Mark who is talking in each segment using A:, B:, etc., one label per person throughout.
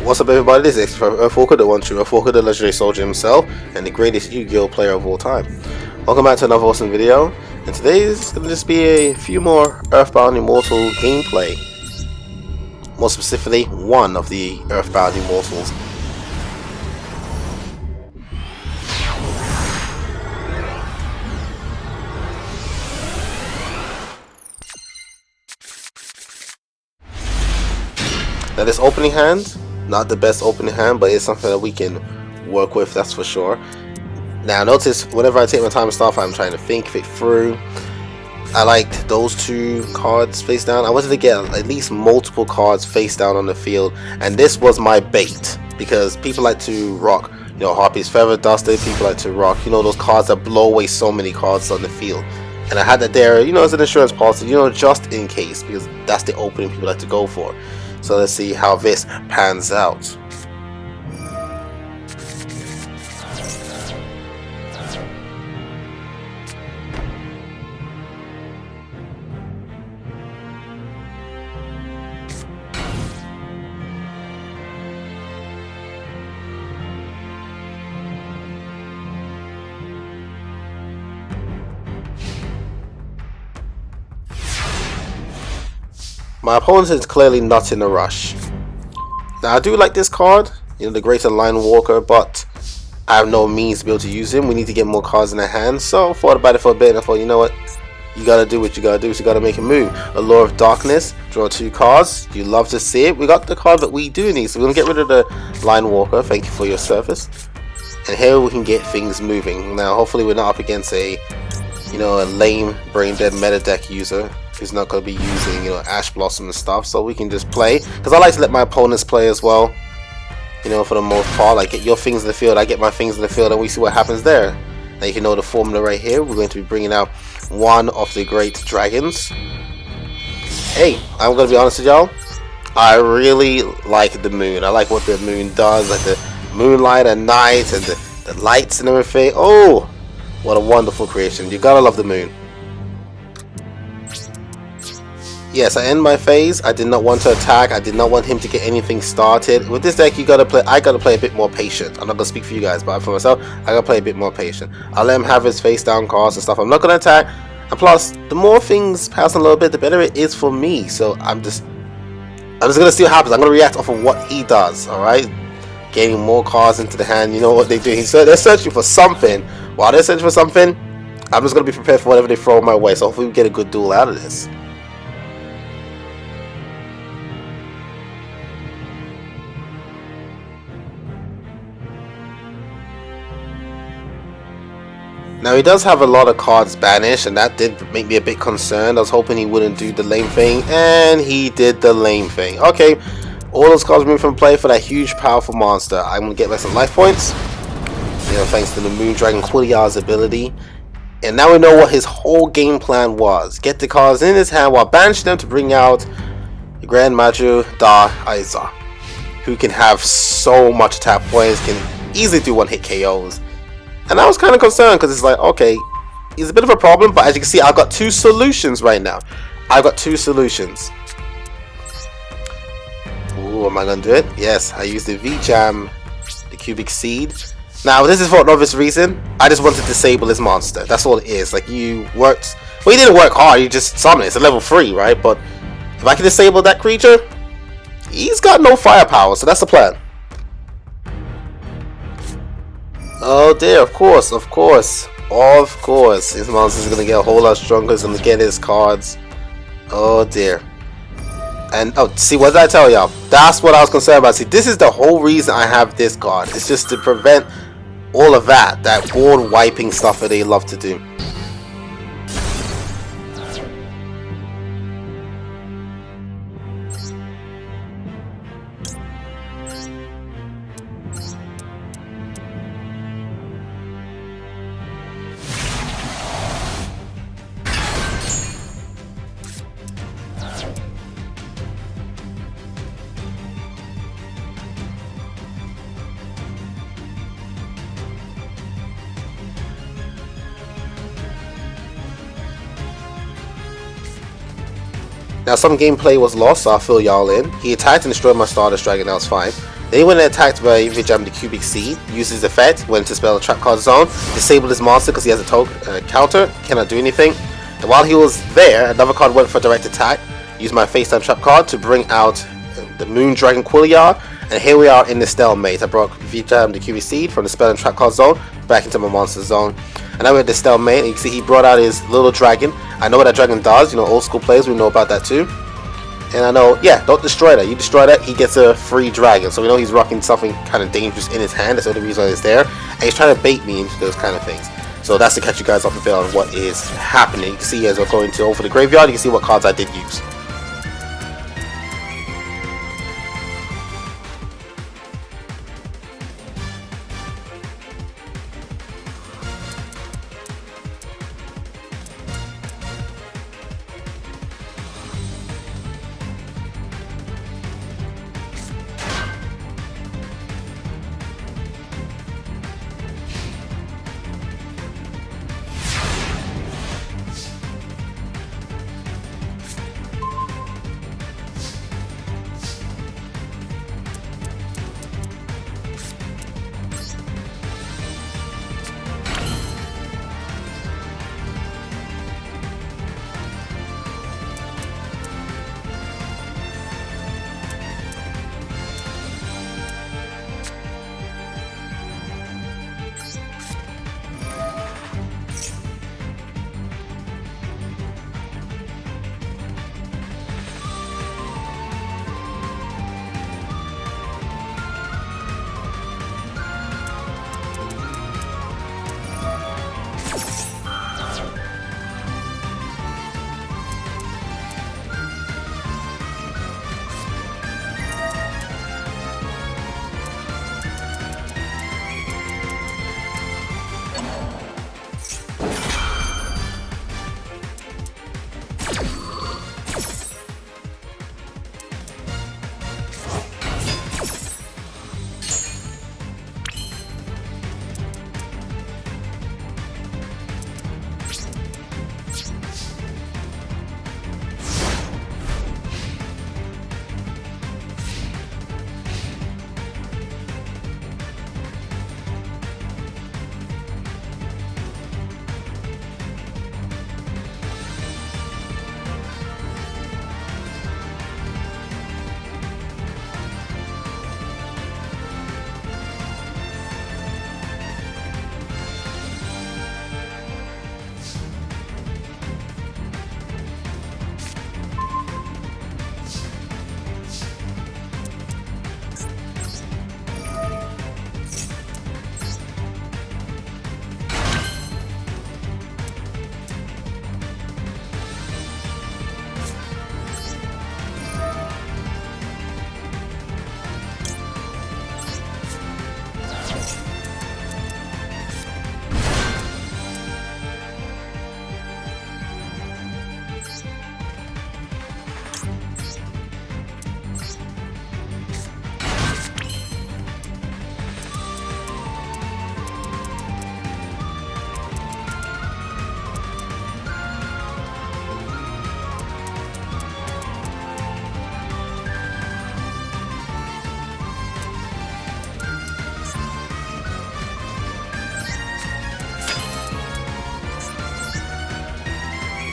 A: What's up everybody, this is X35 Earthwalker, the one true Earthwalker, the legendary soldier himself, and the greatest Yu-Gi-Oh player of all time. Welcome back to another awesome video, and today is going to just be a few more Earthbound Immortal gameplay. More specifically, one of the Earthbound Immortals. Now this opening hand, not the best opening hand, but it's something that we can work with, that's for sure. Now notice, whenever I take my time and stuff, I'm trying to think it through. I liked those two cards face down. I wanted to get at least multiple cards face down on the field, and this was my bait, because people like to rock, you know, Harpy's Feather Duster, people like to rock, you know, those cards that blow away so many cards on the field. And I had that there, you know, as an insurance policy, you know, just in case, because that's the opening people like to go for. So let's see how this pans out. My opponent is clearly not in a rush. Now I do like this card, you know, the Greater Line Walker, but I have no means to be able to use him. We need to get more cards in our hand, so I thought about it for a bit and I thought, you know what, you gotta do what you gotta do, so you gotta make a move. Allure of Darkness, draw two cards, you love to see it. We got the card that we do need, so we're gonna get rid of the Line Walker, thank you for your service. And here we can get things moving. Now hopefully we're not up against a, you know, a lame brain dead meta deck user who's not going to be using, you know, Ash Blossom and stuff, so we can just play, because I like to let my opponents play as well, you know, for the most part. Like, get your things in the field, I get my things in the field, and we see what happens there. Now you can know the formula right here. We're going to be bringing out one of the great dragons. Hey, I'm going to be honest with y'all, I really like the moon. I like what the moon does, like the moonlight at night and the lights and everything. Oh, what a wonderful creation. You gotta love the moon. Yes, I end my phase. I did not want to attack. I did not want him to get anything started. With this deck, you gotta play. I gotta play a bit more patient. I'm not gonna speak for you guys, but for myself, I gotta play a bit more patient. I'll let him have his face down cards and stuff. I'm not gonna attack. And plus, the more things pass a little bit, the better it is for me. So I'm just gonna see what happens. I'm gonna react off of what he does. All right, getting more cards into the hand. You know what they do? They're searching for something. While they're searching for something, I'm just gonna be prepared for whatever they throw my way. So hopefully we get a good duel out of this. Now he does have a lot of cards banished, and that did make me a bit concerned. I was hoping he wouldn't do the lame thing, and he did the lame thing. Okay, all those cards moved from play for that huge powerful monster. I'm going to get back some life points, you know, thanks to the Moon Dragon Kuliar's ability. And now we know what his whole game plan was. Get the cards in his hand while banishing them to bring out the Grand Maju Da Aiza, who can have so much attack points, can easily do one-hit KOs. And I was kind of concerned because it's like, okay, he's a bit of a problem, but as you can see, I've got two solutions right now. I've got two solutions. Ooh, am I going to do it? Yes, I used the V-Jam, the Cubic Seed. Now, this is for an obvious reason. I just want to disable his monster. That's all it is. Like, you worked... Well, you didn't work hard. You just summoned it. It's a level 3, right? But if I can disable that creature, he's got no firepower, so that's the plan. Oh dear, of course. His monster is going to get a whole lot stronger. He's going to get his cards. Oh dear. And, oh, see, what did I tell y'all? That's what I was concerned about. See, this is the whole reason I have this card. It's just to prevent all of that board wiping stuff that they love to do. Now some gameplay was lost, so I'll fill y'all in. He attacked and destroyed my Stardust Dragon, that was fine. Then Then when attacked by the Cubic Seed, uses effect when to spell a trap card zone, disable this monster because he has a counter, cannot do anything. And while he was there, another card went for direct attack, used my FaceTime trap card to bring out the Moondragon Quilliar, and here we are in the stalemate. I brought the Cubic Seed from the spell and trap card zone back into my monster zone. And now we're at the stalemate, and you can see he brought out his little dragon. I know what that dragon does, you know, old school players, we know about that too. And I know, yeah, don't destroy that. You destroy that, he gets a free dragon. So we know he's rocking something kind of dangerous in his hand. That's the only reason it's there. And he's trying to bait me into those kind of things. So that's to catch you guys off the field on what is happening. You can see as we're going to over the graveyard, you can see what cards I did use.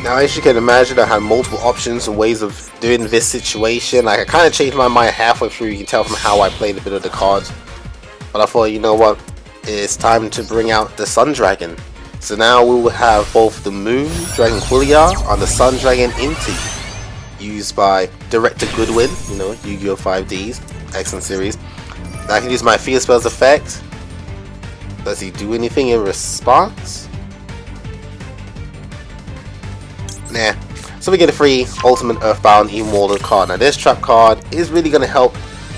A: Now, as you can imagine, I had multiple options and ways of doing this situation. Like, I kind of changed my mind halfway through. You can tell from how I played a bit of the cards. But I thought, you know what? It's time to bring out the Sun Dragon. So now we will have both the Moon Dragon Quilliar on the Sun Dragon Inti, used by Director Goodwin, you know, Yu-Gi-Oh! 5Ds, excellent series. Now I can use my Field Spells effect. Does he do anything in response? Nah. So we get a free Ultimate Earthbound Immortal card. Now this trap card is really going to help,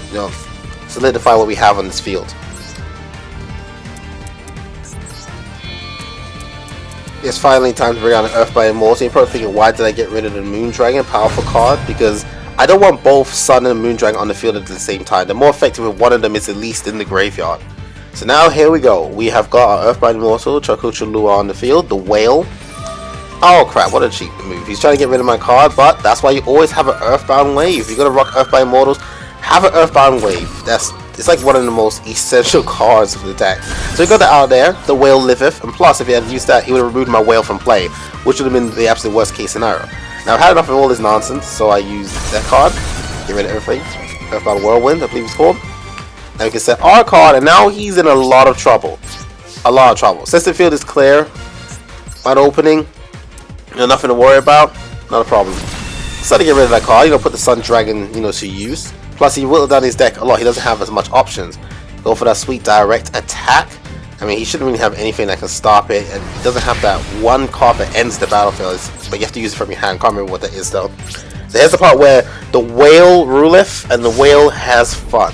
A: you know, solidify what we have on this field. It's finally time to bring out an Earthbound Immortal. You're probably thinking, why did I get rid of the Moon Dragon? Powerful card. Because I don't want both Sun and Moon Dragon on the field at the same time. They're more effective if one of them is at least in the graveyard. So now here we go. We have got our Earthbound Immortal Chacu Challhua on the field. The Whale. Oh crap, what a cheap move. He's trying to get rid of my card, but that's why you always have an Earthbound Wave. If you're going to rock Earthbound Immortals, have an Earthbound Wave. That's It's like one of the most essential cards of the deck. So we got that out there. The Whale liveth, and plus if he had used that, he would have removed my Whale from play, which would have been the absolute worst case scenario. Now I've had enough of all this nonsense, so I used that card. Get rid of everything. Earthbound Whirlwind, I believe it's called. Now we can set our card, and now he's in a lot of trouble. A lot of trouble. Since the field is clear, wide opening, nothing to worry about, not a problem. So to get rid of that card, put the Sun Dragon, to use. Plus he whittled down his deck a lot. He doesn't have as much options. Go for that sweet direct attack. I mean, he shouldn't really have anything that can stop it, and he doesn't have that one card that ends the battlefield, but you have to use it from your hand. Can't remember what that is though. So here's the part where the Whale ruleth and the Whale has fun.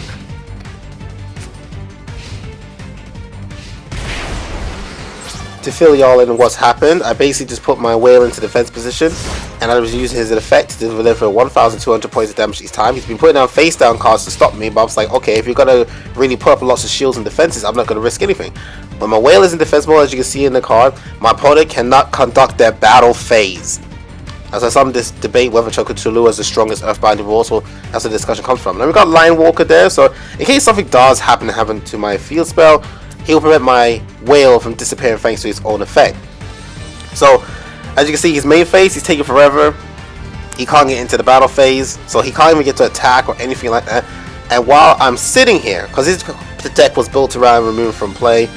A: To fill y'all in what's happened, I basically just put my Whale into defense position, and I was using his effect to deliver 1,200 points of damage each time. He's been putting down face down cards to stop me, but I was like, okay, if you're gonna really put up lots of shields and defenses, I'm not gonna risk anything. When my Whale is in defense mode, as you can see in the card, my opponent cannot conduct their battle phase. As I saw this debate whether Chacu Challhua is the strongest Earthbound Immortal, that's where the discussion comes from. Now we got Line Walker there, so in case something does happen to my field spell, he'll prevent my Whale from disappearing thanks to his own effect. So, as you can see, his main phase, he's taking forever. He can't get into the battle phase, so he can't even get to attack or anything like that. And while I'm sitting here, because the deck was built around removing from play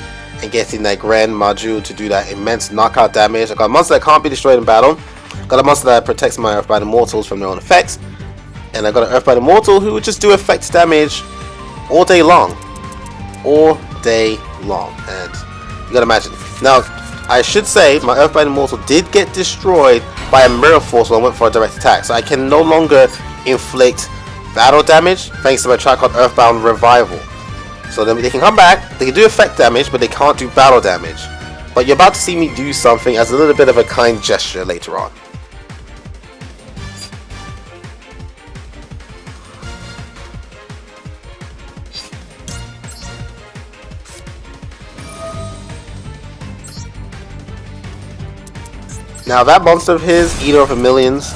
A: and getting that Grand Module to do that immense knockout damage, I got a monster that can't be destroyed in battle. Got a monster that protects my Earthbound Immortals from their own effects. And I got an Earthbound Immortal who would just do effect damage all day long. All day long. And you gotta imagine. Now, I should say my Earthbound Immortal did get destroyed by a Mirror Force when I went for a direct attack. So I can no longer inflict battle damage thanks to my track called Earthbound Revival. So then they can come back, they can do effect damage, but they can't do battle damage. But you're about to see me do something as a little bit of a kind gesture later on. Now that monster of his, Eater of Millions,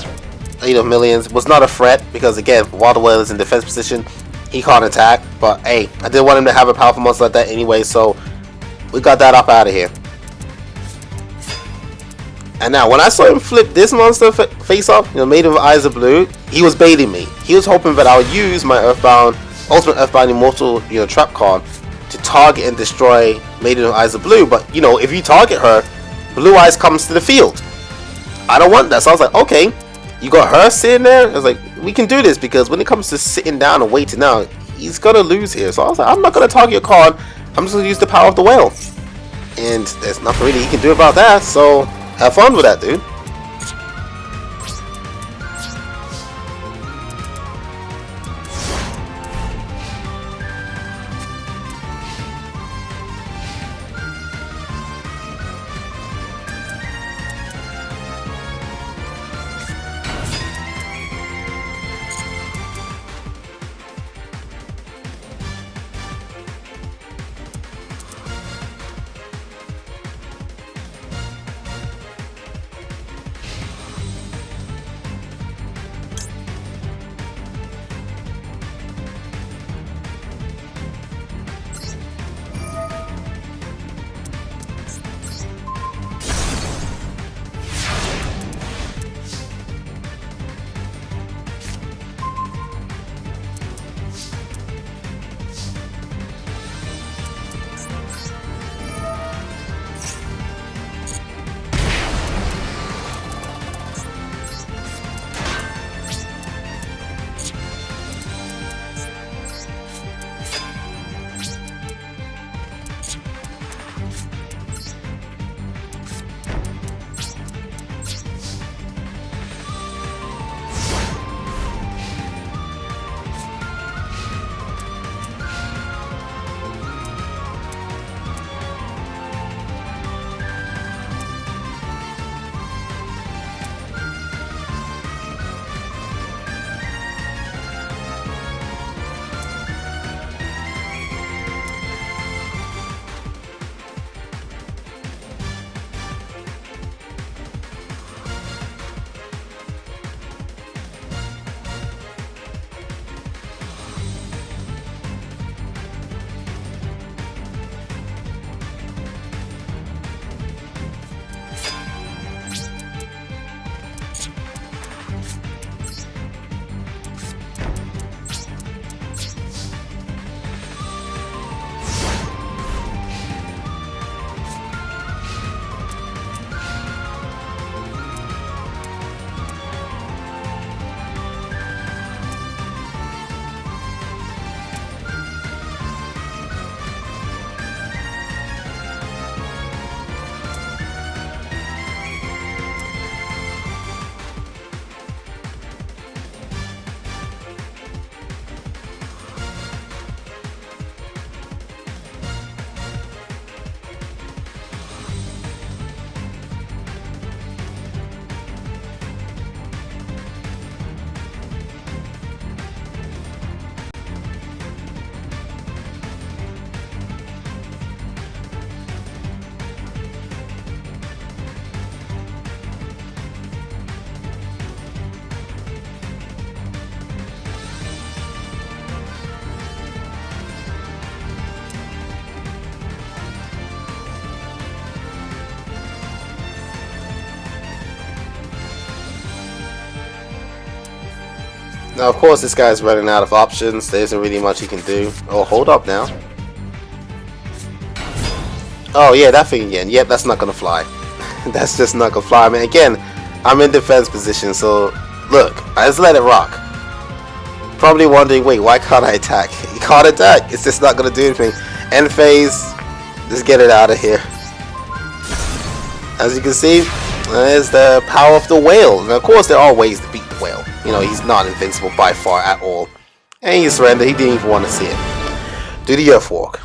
A: was not a threat because again, while the Whale is in defense position, he can't attack. But hey, I didn't want him to have a powerful monster like that anyway, so we got that up out of here. And now, when I saw him flip this monster face up, Maiden of Eyes of Blue, he was baiting me. He was hoping that I'll use my Ultimate Earthbound Immortal, trap card to target and destroy Maiden of Eyes of Blue. But if you target her, Blue Eyes comes to the field. I don't want that, so I was like, okay, you got her sitting there. I was like, we can do this because when it comes to sitting down and waiting out, he's gonna lose here. So I was like, I'm not gonna target your card. I'm just gonna use the power of the Whale, and there's nothing really you can do about that. So have fun with that, dude. Now, of course, this guy's running out of options. There isn't really much he can do. Oh, hold up now. Oh, yeah, that thing again. Yep, that's not going to fly. That's just not going to fly. I mean, again, I'm in defense position, so look, I just let it rock. Probably wondering, wait, why can't I attack? You can't attack. It's just not going to do anything. End phase. Just get it out of here. As you can see, there's the power of the whale. Now, of course, there are ways to beat the whale. You know, he's not invincible by far at all. And he surrendered. He didn't even want to see it. Do the Earthwalk.